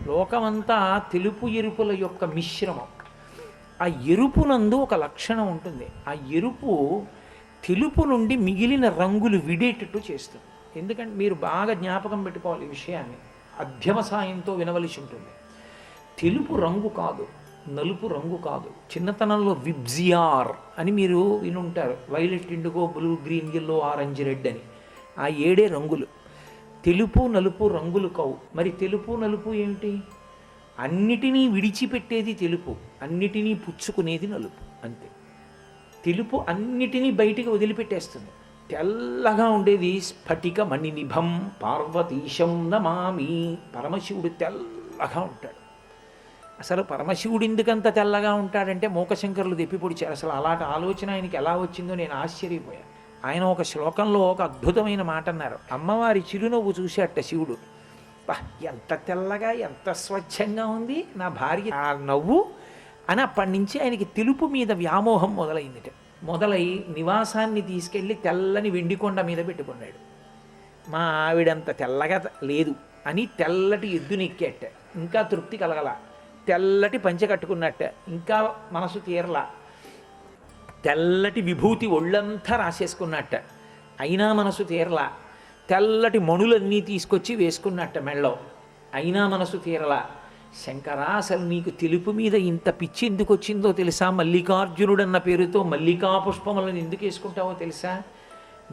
లోకమంతా తెలుపు ఎరుపుల యొక్క మిశ్రమం. ఆ ఎరుపునందు ఒక లక్షణం ఉంటుంది. ఆ ఎరుపు తెలుపు నుండి మిగిలిన రంగులు విడేటట్టు చేస్తుంది. ఎందుకంటే మీరు బాగా జ్ఞాపకం పెట్టుకోవాలి ఈ విషయాన్ని, అధ్యవసాయంతో వినవలసి ఉంటుంది. తెలుపు రంగు కాదు, నలుపు రంగు కాదు. చిన్నతనంలో విబ్జియార్ అని మీరు వినుంటారు, violet, indigo, blue, green, yellow, orange, red అని. ఆ 7 రంగులు. తెలుపు నలుపు రంగులు కావు. మరి తెలుపు నలుపు ఏమిటి? అన్నిటినీ విడిచిపెట్టేది తెలుపు, అన్నిటినీ పుచ్చుకునేది నలుపు, అంతే. తెలుపు అన్నిటినీ బయటికి వదిలిపెట్టేస్తుంది, తెల్లగా ఉండేది. స్ఫటిక మణినిభం పార్వతీశం నమామి. పరమశివుడు తెల్లగా ఉంటాడు. అసలు పరమశివుడు ఎందుకంత తెల్లగా ఉంటాడంటే మూకశంకరులు దెప్పి పొడిచారు. అసలు అలాంటి ఆలోచన ఆయనకి ఎలా వచ్చిందో నేను ఆశ్చర్యపోయాను. ఆయన ఒక శ్లోకంలో ఒక అద్భుతమైన మాట అన్నారు. అమ్మవారి చిరునవ్వు చూశాట శివుడు. ఎంత తెల్లగా ఎంత స్వచ్ఛంగా ఉంది నా భార్య ఆ నవ్వు అని అప్పటి నుంచి ఆయనకి తెలుపు మీద వ్యామోహం మొదలైందిట. మొదలై నివాసాన్ని తీసుకెళ్ళి తెల్లని వెండికొండ మీద పెట్టుకున్నాడు. మా ఆవిడంత తెల్లగా లేదు అని తెల్లటి ఎద్దునెక్కేట. ఇంకా తృప్తి కలగల. తెల్లటి పంచె కట్టుకున్నట్ట. ఇంకా మనసు తీరలా. తెల్లటి విభూతి ఒళ్ళంతా రాసేసుకున్నట్ట. అయినా మనసు తీరలా. తెల్లటి మణులన్నీ తీసుకొచ్చి వేసుకున్నట్ట మెళ్ళో. అయినా మనసు తీరలా. శంకరా, అసలు నీకు తెలుపు మీద ఇంత పిచ్చి ఎందుకు వచ్చిందో తెలుసా? మల్లికార్జునుడన్న పేరుతో మల్లికా పుష్పములను ఎందుకు వేసుకుంటావో తెలుసా?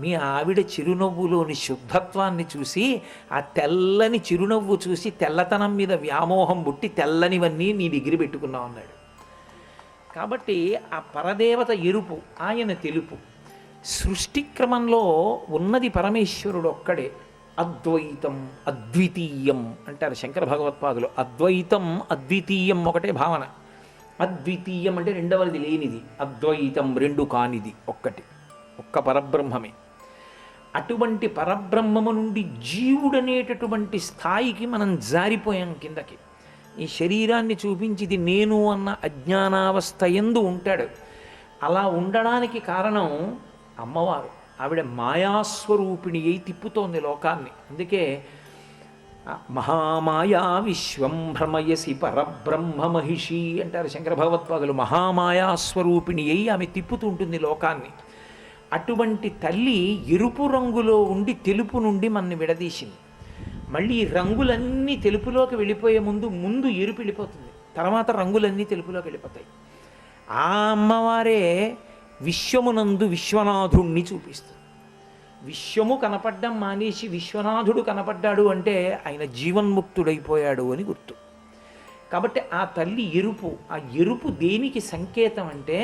మీ ఆవిడ చిరునవ్వులోని శుద్ధత్వాన్ని చూసి, ఆ తెల్లని చిరునవ్వు చూసి తెల్లతనం మీద వ్యామోహం పుట్టి తెల్లనివన్నీ నీ దగ్గర పెట్టుకున్నావు అన్నాడు. కాబట్టి ఆ పరదేవత ఎరుపు, ఆయన తెలుపు. సృష్టి క్రమంలో ఉన్నది పరమేశ్వరుడు ఒక్కడే. అద్వైతం అద్వితీయం అంటారు శంకర భగవత్పాదులు. అద్వైతం అద్వితీయం ఒకటే భావన. అద్వితీయం అంటే రెండవది లేనిది. అద్వైతం రెండు కానిది ఒక్కటి, ఒక్క పరబ్రహ్మమే. అటువంటి పరబ్రహ్మము నుండి జీవుడనేటటువంటి స్థాయికి మనం జారిపోయాం కిందకి. ఈ శరీరాన్ని చూపించి ఇది నేను అన్న అజ్ఞానావస్థ యందు ఉంటాడు. అలా ఉండడానికి కారణం అమ్మవారు. ఆవిడ మాయాస్వరూపిణి అయి తిప్పుతోంది లోకాన్ని. అందుకే మహామాయా విశ్వం భ్రమయసి పరబ్రహ్మ మహిషి అంటారు శంకర భగవత్పాదులు. మహామాయాస్వరూపిణి అయి ఆమె తిప్పుతుంటుంది లోకాన్ని. అటువంటి తల్లి ఎరుపు రంగులో ఉండి తెలుపు నుండి మనని విడదీసింది. మళ్ళీ ఈ రంగులన్నీ తెలుపులోకి వెళ్ళిపోయే ముందు ఎరుపు వెళ్ళిపోతుంది, తర్వాత రంగులన్నీ తెలుపులోకి వెళ్ళిపోతాయి. ఆ అమ్మవారే విశ్వమునందు విశ్వనాథుణ్ణి చూపిస్తుంది. విశ్వము కనపడ్డం మానేసి విశ్వనాథుడు కనపడ్డాడు అంటే ఆయన జీవన్ముక్తుడైపోయాడు అని గుర్తు. కాబట్టి ఆ తల్లి ఎరుపు. ఆ ఎరుపు దేనికి సంకేతం అంటే,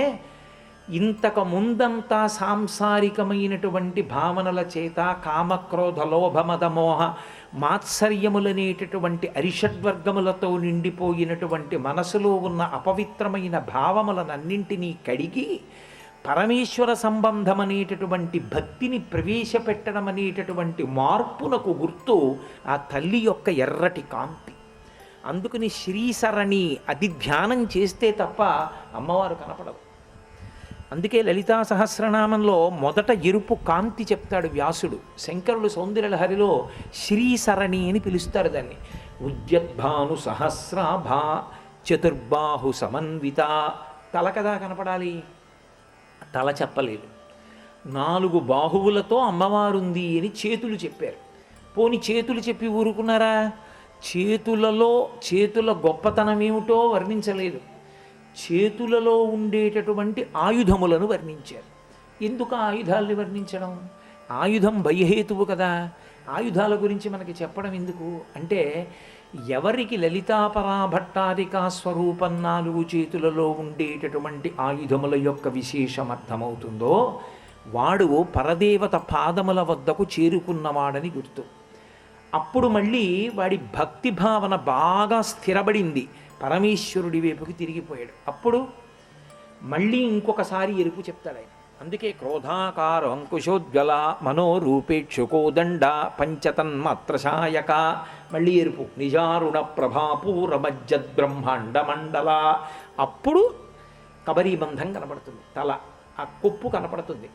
ఇంతకు ముందంతా సాంసారికమైనటువంటి భావనల చేత కామక్రోధ లోభమదమోహ మాత్సర్యములనేటటువంటి అరిషడ్వర్గములతో నిండిపోయినటువంటి మనసులో ఉన్న అపవిత్రమైన భావములనన్నింటినీ కడిగి పరమేశ్వర సంబంధం అనేటటువంటి భక్తిని ప్రవేశపెట్టడం అనేటటువంటి మార్పునకు గుర్తు ఆ తల్లి యొక్క ఎర్రటి కాంతి. అందుకని శ్రీసరణి అది ధ్యానం చేస్తే తప్ప అమ్మవారు కనపడదు. అందుకే లలితా సహస్రనామంలో మొదట ఎరుపు కాంతి చెప్తాడు వ్యాసుడు. శంకరులు సౌందర్యలహరిలో శ్రీసరణి అని పిలుస్తారు దాన్ని. ఉద్యద్భాను సహస్రాభా చతుర్బాహు సమన్విత. తల కదా కనపడాలి, తల చెప్పలేదు. 4 బాహువులతో అమ్మవారుంది అని చేతులు చెప్పారు. పోని చేతులు చెప్పి ఊరుకున్నారా? చేతుల గొప్పతనం ఏమిటో వర్ణించలేదు. చేతులలో ఉండేటటువంటి ఆయుధములను వర్ణించారు. ఎందుకు ఆ ఆయుధాలని వర్ణించడం? ఆయుధం భయహేతువు కదా. ఆయుధాల గురించి మనకి చెప్పడం ఎందుకు అంటే, ఎవరికి లలితాపరాభట్టారికా స్వరూపం 4 చేతులలో ఉండేటటువంటి ఆయుధముల యొక్క విశేషం అర్థమవుతుందో వాడు పరదేవత పాదముల వద్దకు చేరుకున్నవాడని గుర్తు. అప్పుడు మళ్ళీ వాడి భక్తి భావన బాగా స్థిరపడింది, పరమేశ్వరుడి వైపుకి తిరిగిపోయాడు. అప్పుడు మళ్ళీ ఇంకొకసారి ఎరుపు చెప్తాడు ఆయన. అందుకే క్రోధాకార అంకుశోద్గల మనోరూపేక్షుకోదండ పంచతన్మాత్రశాయక. మళ్ళీ ఎరుపు. నిజారుణ ప్రభాపూరమజ్జద్బ్రహ్మాండ మండల. అప్పుడు కబరీబంధం కనపడుతుంది, తల ఆ కొప్పు కనపడుతుంది.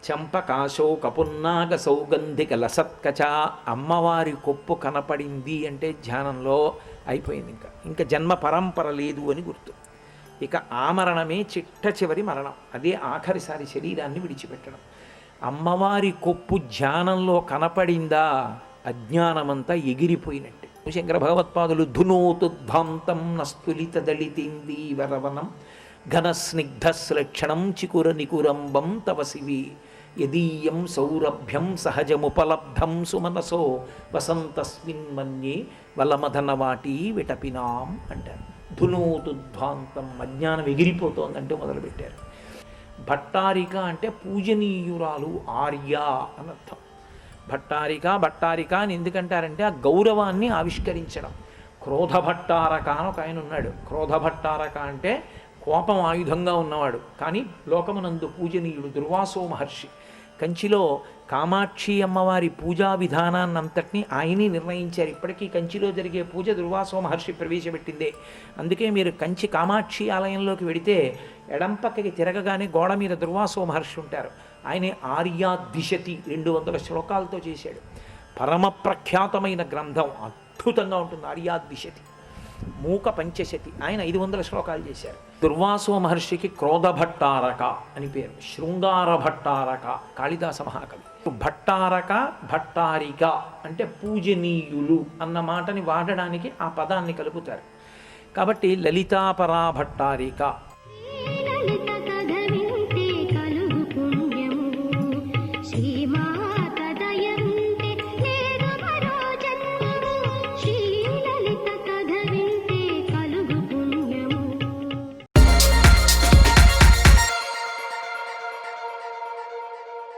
చంపకాశోక పున్నాగ సౌగంధిక లసత్కచ. అమ్మవారి కొప్పు కనపడింది అంటే ధ్యానంలో అయిపోయింది. ఇంకా జన్మ పరంపర లేదు అని గుర్తు. ఇక ఆ మరణమే చిట్ట చివరి మరణం. అదే ఆఖరిసారి శరీరాన్ని విడిచిపెట్టడం. అమ్మవారి కొప్పు ధ్యానంలో కనపడిందా అజ్ఞానమంతా ఎగిరిపోయినట్టే. శంకర భగవత్పాదులు ధునోతుద్భాంతం నస్తులిత దళితేందీవరవనం ఘనస్నిగ్ధశ్లక్షణం చికుర నికురంబం తవ శివి యదీయం సౌరభ్యం సహజముపలబ్ధం సుమనసో వసంతస్మిన్ మన్యే వలమధన వాటి విటపినాం అంటారు. ధునోతుద్భాంతం, అజ్ఞానం ఎగిరిపోతోందంటే మొదలుపెట్టారు. భట్టారిక అంటే పూజనీయురాలు, ఆర్య అనర్థం. భట్టారిక అని ఎందుకంటారంటే ఆ గౌరవాన్ని ఆవిష్కరించడం. క్రోధభట్టారక అని ఒక ఆయన ఉన్నాడు. క్రోధభట్టారక అంటే కోపం ఆయుధంగా ఉన్నవాడు, కానీ లోకమునందు పూజనీయుడు దుర్వాసో మహర్షి. కంచిలో కామాక్షి అమ్మవారి పూజా విధానాన్నంతటినీ ఆయనే నిర్ణయించారు. ఇప్పటికీ కంచిలో జరిగే పూజ దుర్వాసో మహర్షి ప్రవేశపెట్టిందే. అందుకే మీరు కంచి కామాక్షి ఆలయంలోకి వెడితే ఎడం పక్కకి తిరగగానే గోడ మీద దుర్వాసో మహర్షి ఉంటారు. ఆయనే ఆర్యాదిశతి 200 శ్లోకాలతో చేశాడు. పరమ ప్రఖ్యాతమైన గ్రంథం, అద్భుతంగా ఉంటుంది ఆర్యాదిశతి. మూక పంచశతి, ఆయన 500 శ్లోకాలు చేశారు. దుర్వాసో మహర్షికి క్రోధభట్టారక అని పేరు, శృంగార భట్టారక కాళిదాస మహాకవి. భట్టారక భట్టారిక అంటే పూజనీయులు అన్న మాటని వాడడానికి ఆ పదాన్ని కలుపుతారు. కాబట్టి లలితాపరా భట్టారిక